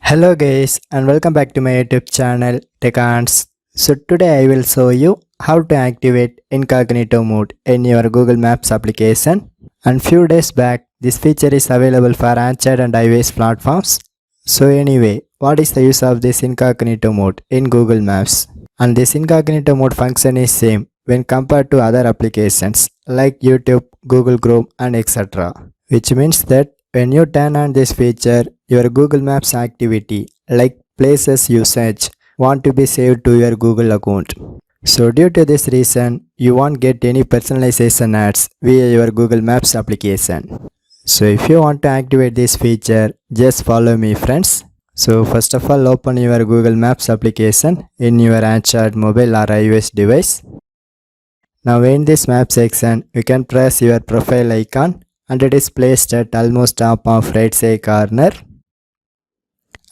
Hello guys and welcome back to my YouTube channel TechArts. So today I will show you how to activate incognito mode in your Google Maps application. And few days back this feature is available for Android and iOS platforms. So anyway, what is the use of this incognito mode in Google Maps? And this incognito mode function is same when compared to other applications like YouTube, Google Chrome and etc. Which means that when you turn on this feature, your Google Maps activity like places you search want to be saved to your Google account. So due to this reason, you won't get any personalization ads via your Google Maps application. So if you want to activate this feature, just follow me friends. So first of all, open your Google Maps application in your Android mobile or iOS device. Now in this map section, you can press your profile icon and it is placed at almost top of right side corner,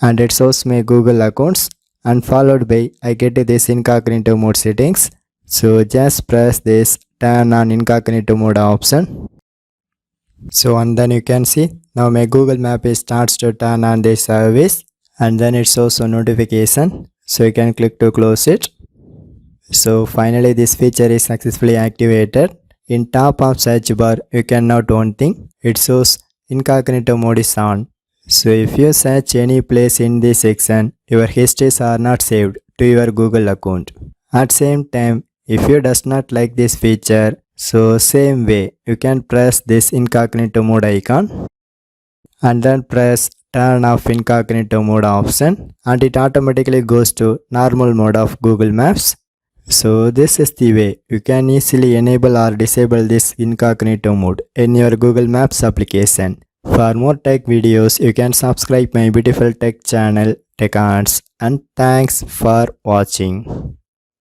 and it shows my Google accounts and followed by I get this incognito mode settings. So just press this turn on incognito mode option. So and then you can see now my Google Map is starts to turn on this service, and then it shows a notification, so you can click to close it. So finally this feature is successfully activated. In top of search bar, you can note one thing, it shows incognito mode is on. So if you search any place in this section, your histories are not saved to your Google account. At same time, if you does not like this feature, so same way, you can press this incognito mode icon and then press turn off incognito mode option, and it automatically goes to normal mode of Google Maps. So this is the way you can easily enable or disable this incognito mode in your Google Maps application. For more tech videos, you can subscribe my beautiful tech channel TechArts, and thanks for watching.